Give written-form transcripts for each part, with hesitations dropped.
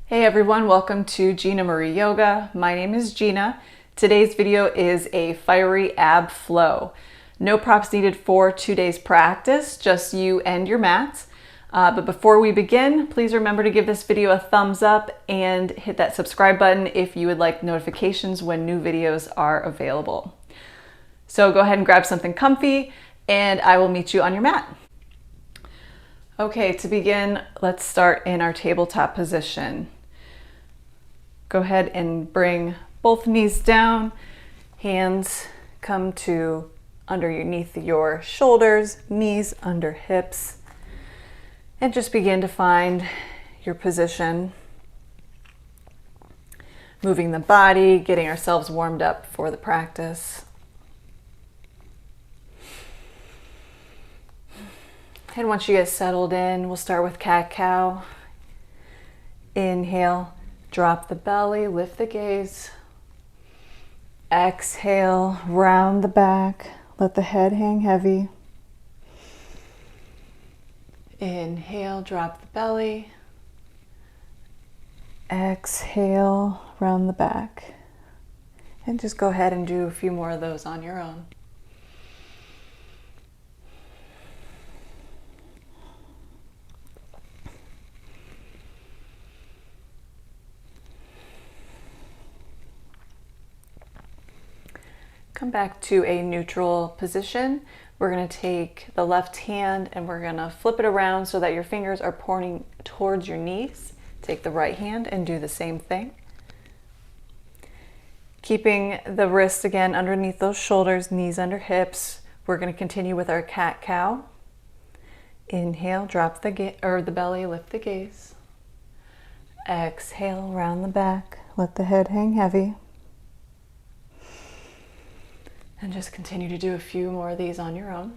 Hey everyone, welcome to Gina Marie Yoga. My name is Gina. Today's video is a fiery ab flow. No props needed for 2 days practice, just you and your mats. But before we begin, please remember to give this video a thumbs up and hit that subscribe button if you would like notifications when new videos are available. So go ahead and grab something comfy and I will meet you on your mat. Okay, to begin, let's start in our tabletop position. Go ahead and bring both knees down, hands come to underneath your shoulders, knees under hips, and just begin to find your position. Moving the body, getting ourselves warmed up for the practice. And once you get settled in, we'll start with cat-cow. Inhale, drop the belly, lift the gaze. Exhale, round the back, let the head hang heavy. Inhale, drop the belly. Exhale, round the back. And just go ahead and do a few more of those on your own. Come back to a neutral position. We're going to take the left hand and we're going to flip it around so that your fingers are pointing towards your knees. Take the right hand and do the same thing. Keeping the wrists again underneath those shoulders, knees under hips. We're going to continue with our cat-cow. Inhale, drop the belly, lift the gaze. Exhale, round the back, let the head hang heavy. And just continue to do a few more of these on your own.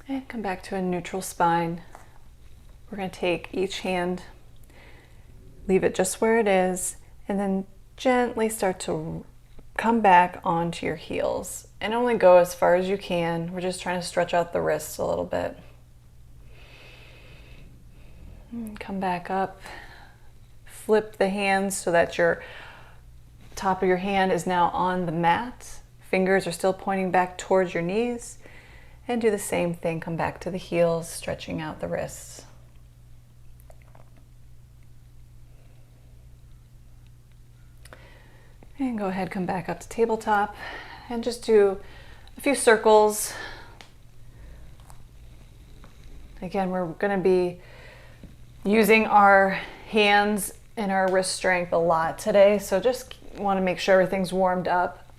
And come back to a neutral spine. We're going to take each hand, leave it just where it is, and then gently start to come back onto your heels. And only go as far as you can. We're just trying to stretch out the wrists a little bit. And come back up. Flip the hands so that your top of your hand is now on the mat. Fingers are still pointing back towards your knees. And do the same thing. Come back to the heels, stretching out the wrists. And go ahead, come back up to tabletop and just do a few circles. Again, we're going to be using our hands and our wrist strength a lot today, so just want to make sure everything's warmed up.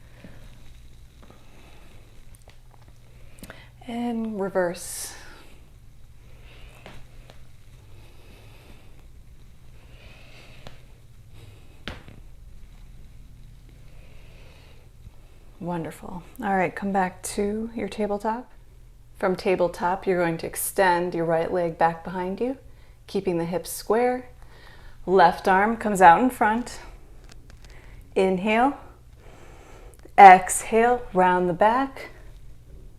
And reverse. Wonderful. All right, come back to your tabletop. From tabletop, you're going to extend your right leg back behind you, keeping the hips square. Left arm comes out in front. Inhale. Exhale, round the back.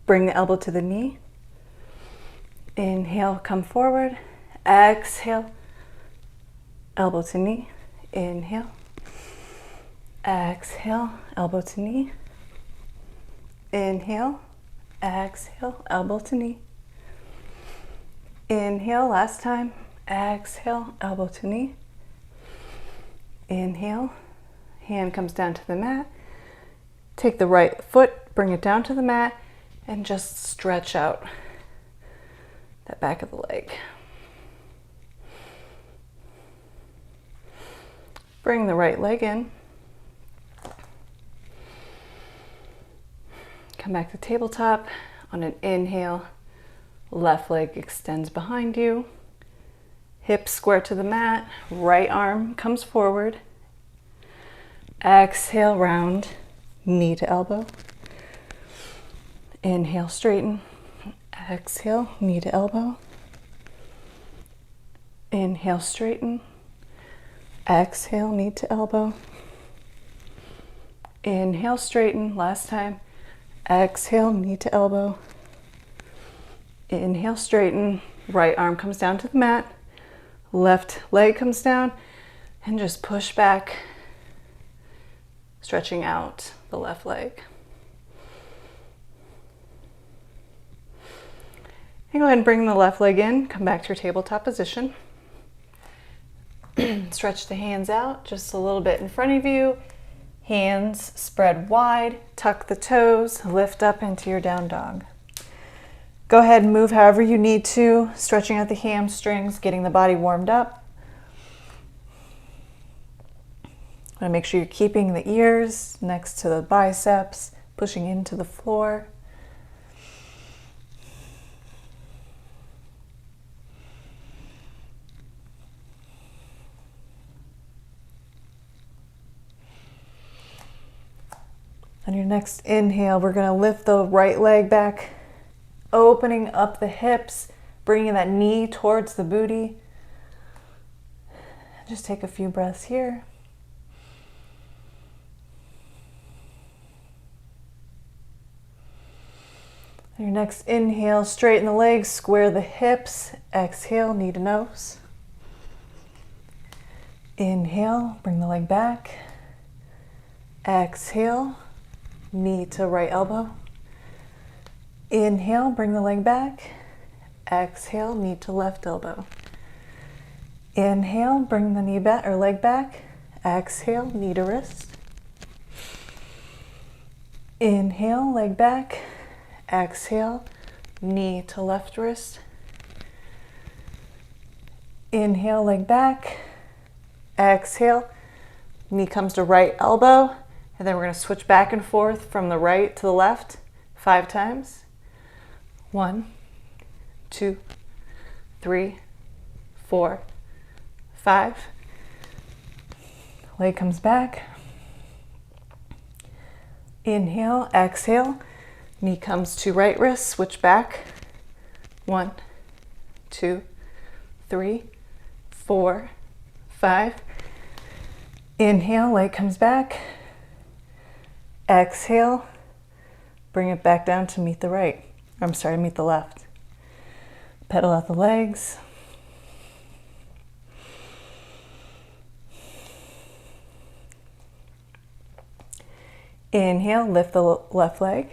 Bring the elbow to the knee. Inhale, come forward. Exhale, elbow to knee. Inhale. Exhale, elbow to knee. Inhale, exhale, elbow to knee. Inhale, last time. Exhale, elbow to knee. Inhale, hand comes down to the mat. Take the right foot, bring it down to the mat, and just stretch out that back of the leg. Bring the right leg in. Come back to tabletop. On an inhale, left leg extends behind you. Hips square to the mat. Right arm comes forward. Exhale, round, knee to elbow. Inhale, straighten. Exhale, knee to elbow. Inhale, straighten. Exhale, knee to elbow. Inhale, straighten. Last time. Exhale, knee to elbow. Inhale, straighten. Right arm comes down to the mat. Left leg comes down. And just push back, stretching out the left leg. And go ahead and bring the left leg in. Come back to your tabletop position. Stretch the hands out just a little bit in front of you. Hands spread wide. Tuck the toes. Lift up into your down dog. Go ahead and move however you need to. Stretching out the hamstrings, getting the body warmed up. Want to make sure you're keeping the ears next to the biceps, pushing into the floor. On your next inhale, we're going to lift the right leg back, opening up the hips, bringing that knee towards the booty. Just take a few breaths here. On your next inhale, straighten the legs, square the hips. Exhale, knee to nose. Inhale, bring the leg back. Exhale, knee to right elbow. Inhale, bring the leg back. Exhale, knee to left elbow. Inhale, bring the knee back or leg back. Exhale, knee to wrist. Inhale, leg back. Exhale, knee to left wrist. Inhale, leg back. Exhale, knee comes to right elbow. And then we're going to switch back and forth from the right to the left 5 times. 1, 2, 3, 4, 5. Leg comes back. Inhale, exhale. Knee comes to right wrist, switch back. 1, 2, 3, 4, 5. Inhale, leg comes back. Exhale, bring it back down to meet the right. Meet the left. Pedal out the legs. Inhale, lift the left leg.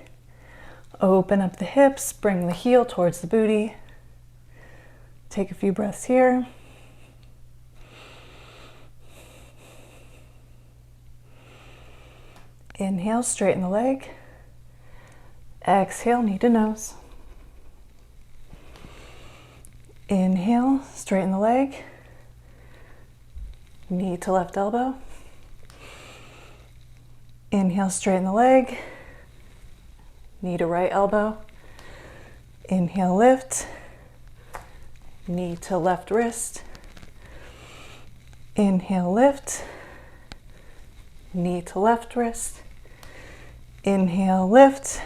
Open up the hips, bring the heel towards the booty. Take a few breaths here. Inhale, straighten the leg. Exhale, knee to nose. Inhale, straighten the leg. Knee to left elbow. Inhale, straighten the leg. Knee to right elbow. Inhale, lift. Knee to left wrist. Inhale, lift. Knee to left wrist. Inhale, lift.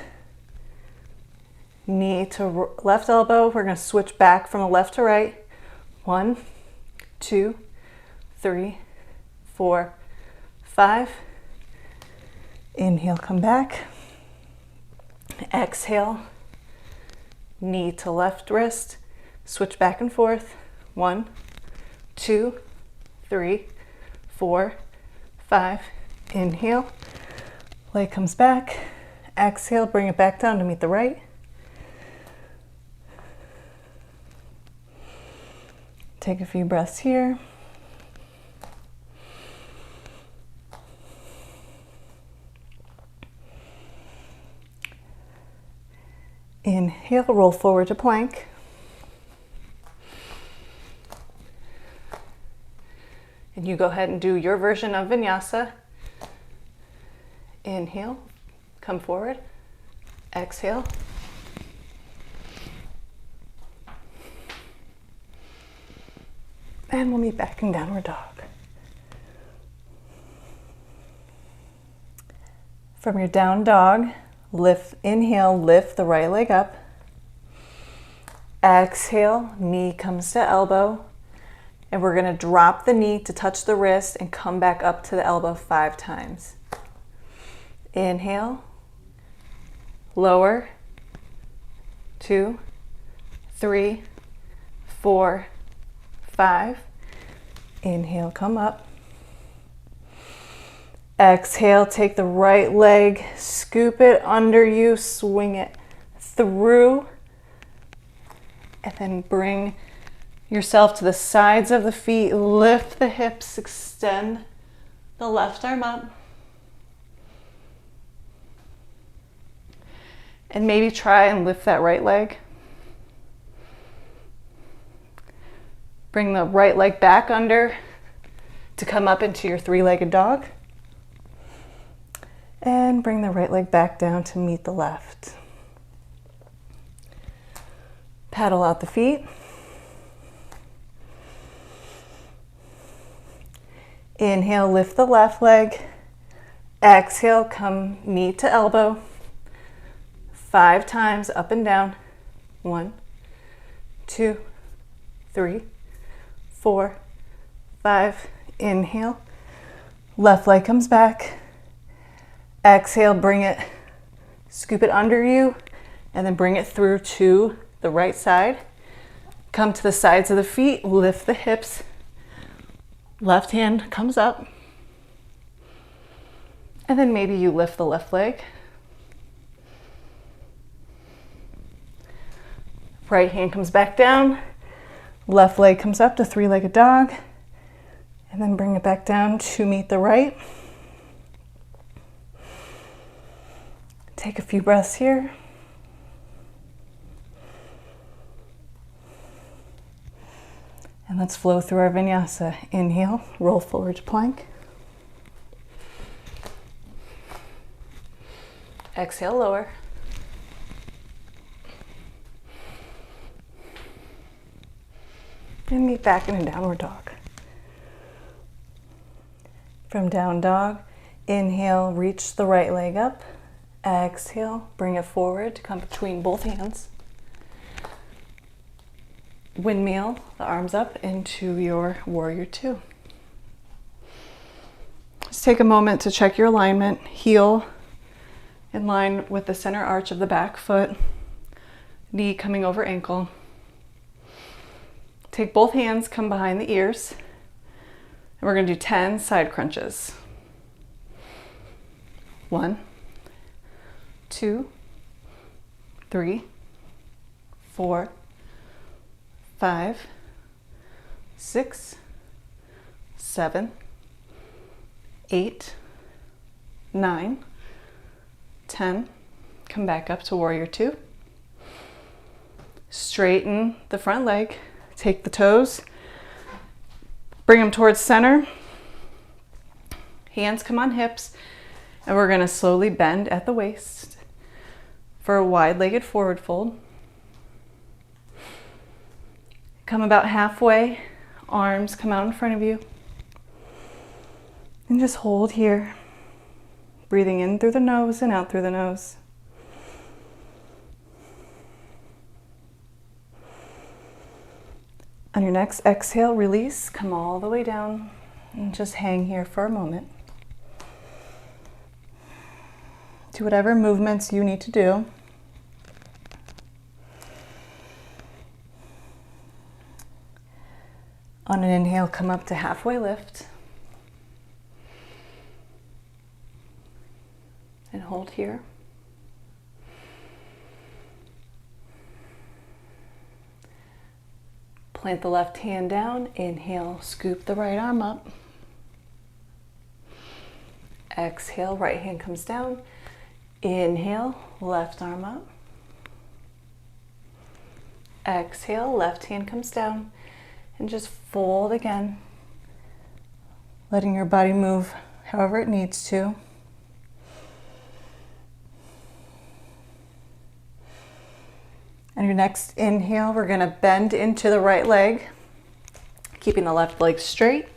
Knee to left elbow. We're going to switch back from the left to right. 1, 2, 3, 4, 5. Inhale, come back. Exhale, knee to left wrist. Switch back and forth. 1, 2, 3, 4, 5. Inhale, leg comes back. Exhale, bring it back down to meet the right. Take a few breaths here. Inhale, roll forward to plank. And you go ahead and do your version of vinyasa. Inhale, come forward. Exhale. And we'll meet back in downward dog. From your down dog, inhale, lift the right leg up. Exhale, knee comes to elbow. And we're going to drop the knee to touch the wrist and come back up to the elbow 5 times. Inhale, lower, 2, 3, 4, 5. Inhale, come up. Exhale, take the right leg, scoop it under you, swing it through, and then bring yourself to the sides of the feet, lift the hips, extend the left arm up. And maybe try and lift that right leg. Bring the right leg back under to come up into your 3-legged dog. And bring the right leg back down to meet the left. Paddle out the feet. Inhale, lift the left leg. Exhale, come knee to elbow. 5 times up and down. 1, 2, 3, 4, 5. Inhale. Left leg comes back. Exhale, bring it, scoop it under you, and then bring it through to the right side. Come to the sides of the feet, lift the hips. Left hand comes up. And then maybe you lift the left leg. Right hand comes back down. Left leg comes up to 3-legged dog. And then bring it back down to meet the right. Take a few breaths here. And let's flow through our vinyasa. Inhale, roll forward to plank. Exhale, lower. And meet back in a downward dog. From down dog, inhale, reach the right leg up. Exhale, bring it forward to come between both hands. Windmill the arms up into your warrior 2. Just take a moment to check your alignment. Heel in line with the center arch of the back foot. Knee coming over ankle. Take both hands, come behind the ears. And we're going to do 10 side crunches. 1, 2, 3, 4, 5, 6, 7, 8, 9, 10. Come back up to warrior 2. Straighten the front leg. Take the toes. Bring them towards center. Hands come on hips. And we're going to slowly bend at the waist for a wide-legged forward fold. Come about halfway, arms come out in front of you. And just hold here, breathing in through the nose and out through the nose. On your next exhale, release, come all the way down and just hang here for a moment. Do whatever movements you need to do. On an inhale, come up to halfway lift. And hold here. Plant the left hand down. Inhale, scoop the right arm up. Exhale, right hand comes down. Inhale, left arm up. Exhale, left hand comes down. And just fold again, letting your body move however it needs to. On your next inhale, we're going to bend into the right leg, keeping the left leg straight.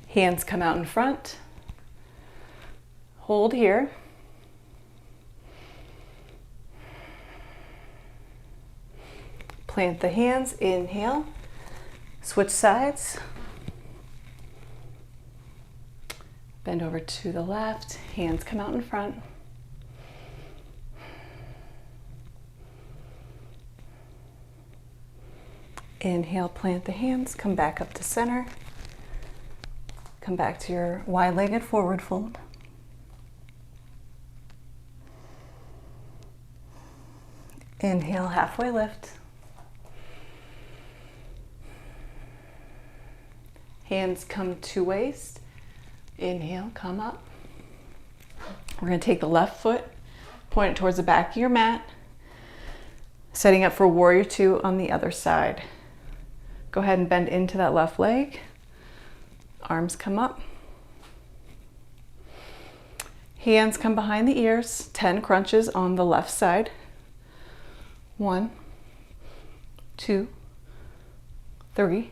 Hands come out in front. Hold here. plant the hands. Inhale, switch sides. Bend over to the left, hands come out in front. Inhale, plant the hands, come back up to center. Come back to your wide-legged forward fold. Inhale, halfway lift. Hands come to waist. Inhale, come up. We're going to take the left foot, point it towards the back of your mat, setting up for warrior two on the other side. Go ahead and bend into that left leg. Arms come up. Hands come behind the ears. 10 crunches on the left side. 1, 2, 3,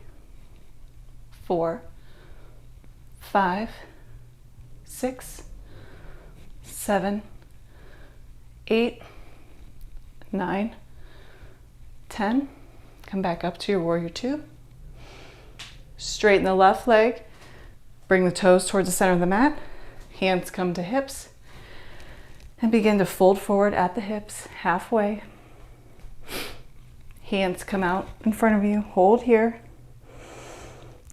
4, 5, 6, 7, 8, 9, 10. Come back up to your warrior two. Straighten the left leg. Bring the toes towards the center of the mat. Hands come to hips. And begin to fold forward at the hips, halfway. Hands come out in front of you. Hold here.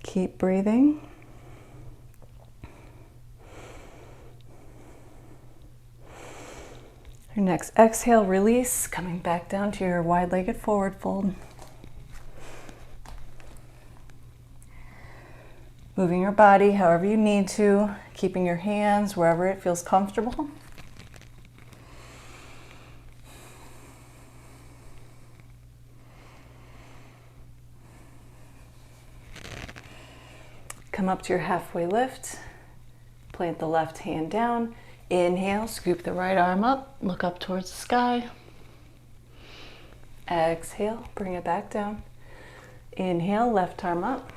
Keep breathing. Your next exhale, release, coming back down to your wide-legged forward fold. Moving your body however you need to, keeping your hands wherever it feels comfortable. Come up to your halfway lift. Plant the left hand down. Inhale, scoop the right arm up, look up towards the sky. Exhale, bring it back down. Inhale, left arm up.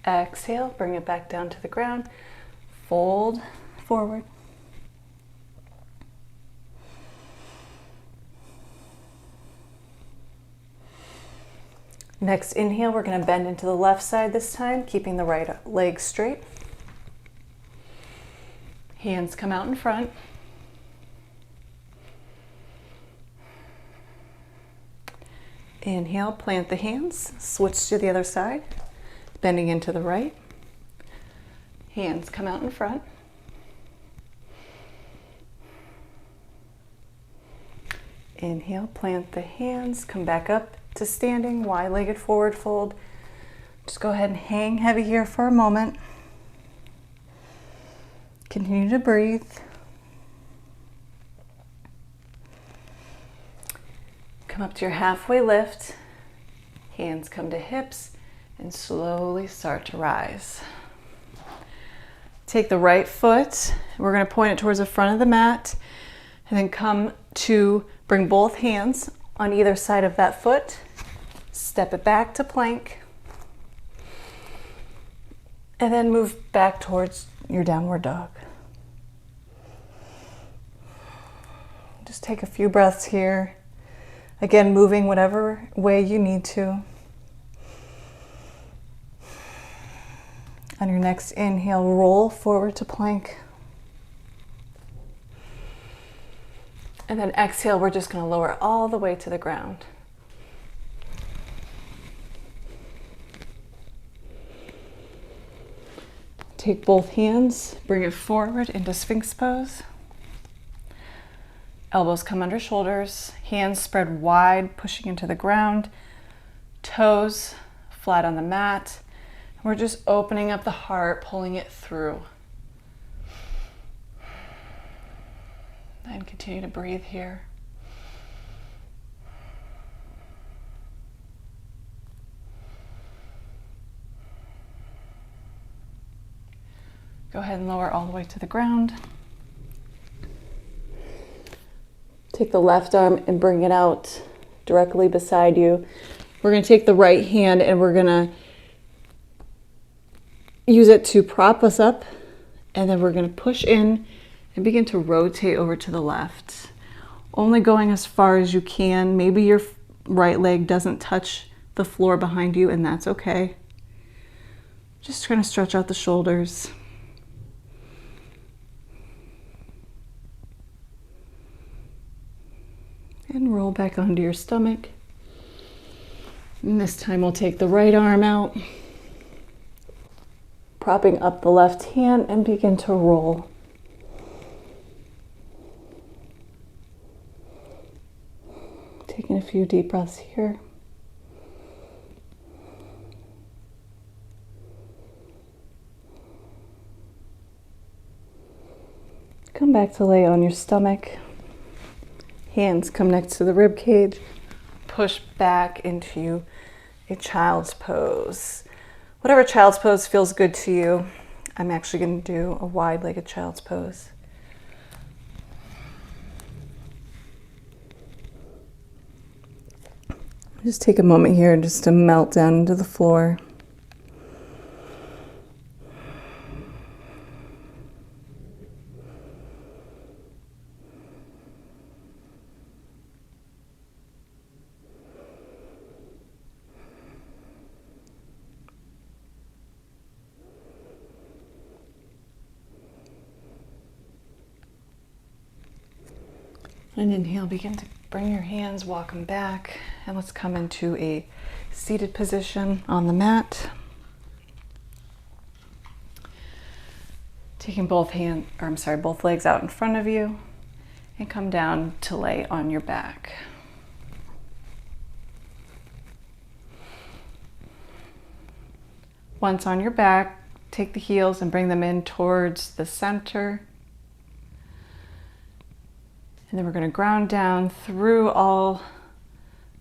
Exhale, bring it back down to the ground. Fold forward. Next inhale, we're going to bend into the left side this time, keeping the right leg straight. Hands come out in front. Inhale, plant the hands, switch to the other side, bending into the right. Hands come out in front. Inhale, plant the hands, come back up to standing, wide-legged forward fold. Just go ahead and hang heavy here for a moment. Continue to breathe. Come up to your halfway lift. Hands come to hips and slowly start to rise. Take the right foot. We're going to point it towards the front of the mat and then come to bring both hands on either side of that foot. Step it back to plank. And then move back towards your downward dog. Just take a few breaths here. Again, moving whatever way you need to. On your next inhale, roll forward to plank. And then exhale, we're just going to lower all the way to the ground. Take both hands, bring it forward into Sphinx pose. Elbows come under shoulders, hands spread wide, pushing into the ground, toes flat on the mat. We're just opening up the heart, pulling it through. And continue to breathe here. Go ahead and lower all the way to the ground. Take the left arm and bring it out directly beside you. We're going to take the right hand and we're going to use it to prop us up. And then we're going to push in and begin to rotate over to the left. only going as far as you can. Maybe your right leg doesn't touch the floor behind you, and that's okay. Just trying to stretch out the shoulders. And roll back onto your stomach. And this time we'll take the right arm out, propping up the left hand, and begin to roll. Taking a few deep breaths here. Come back to lay on your stomach. Hands come next to the rib cage. Push back into a child's pose. Whatever child's pose feels good to you. I'm actually going to do a wide-legged child's pose. Just take a moment here just to melt down into the floor. And inhale, begin to bring your hands, walk them back, and let's come into a seated position on the mat. Taking both legs out in front of you, and come down to lay on your back. Once on your back, take the heels and bring them in towards the center. And then we're going to ground down through all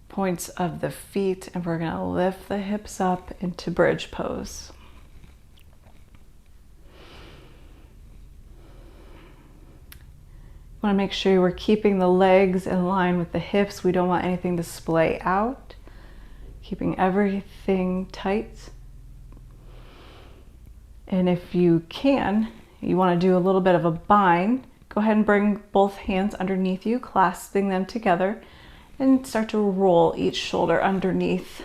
points of the feet, and we're going to lift the hips up into bridge pose. Want to make sure we're keeping the legs in line with the hips. We don't want anything to splay out. Keeping everything tight. And if you can, you want to do a little bit of a bind. Go ahead and bring both hands underneath you, clasping them together, and start to roll each shoulder underneath.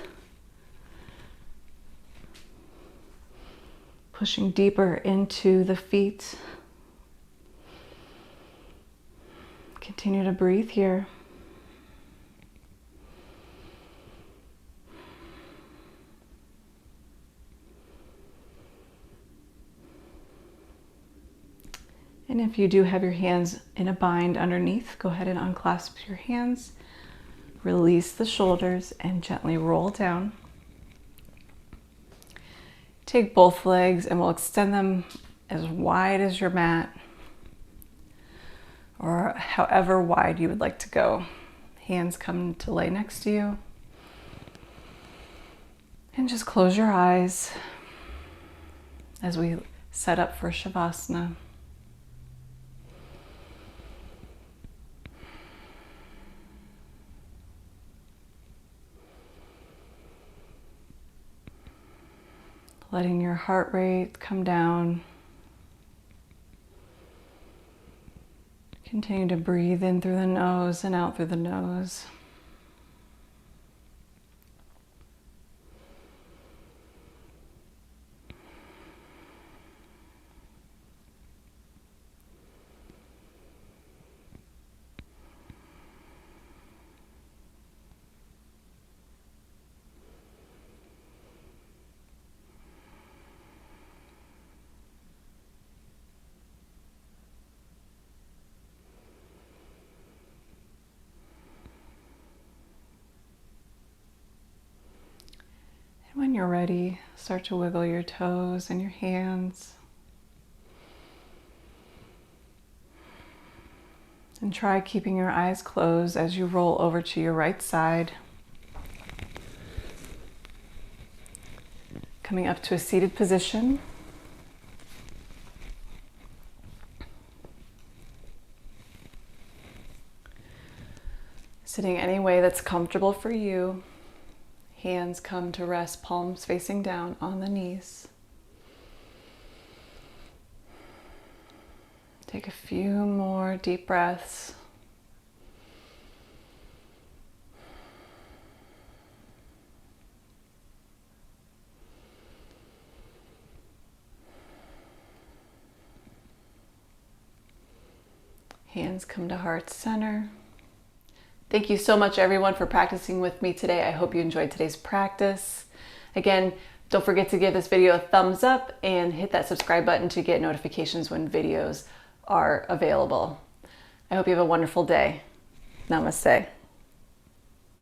Pushing deeper into the feet. Continue to breathe here. And if you do have your hands in a bind underneath, go ahead and unclasp your hands, release the shoulders, and gently roll down. Take both legs and we'll extend them as wide as your mat, or however wide you would like to go. Hands come to lay next to you. And just close your eyes as we set up for Shavasana. Letting your heart rate come down. Continue to breathe in through the nose and out through the nose. When you're ready, start to wiggle your toes and your hands. And try keeping your eyes closed as you roll over to your right side. Coming up to a seated position. Sitting any way that's comfortable for you. Hands come to rest, palms facing down on the knees. Take a few more deep breaths. Hands come to heart center. Thank you so much everyone for practicing with me today. I hope you enjoyed today's practice. Again, don't forget to give this video a thumbs up and hit that subscribe button to get notifications when videos are available. I hope you have a wonderful day. Namaste.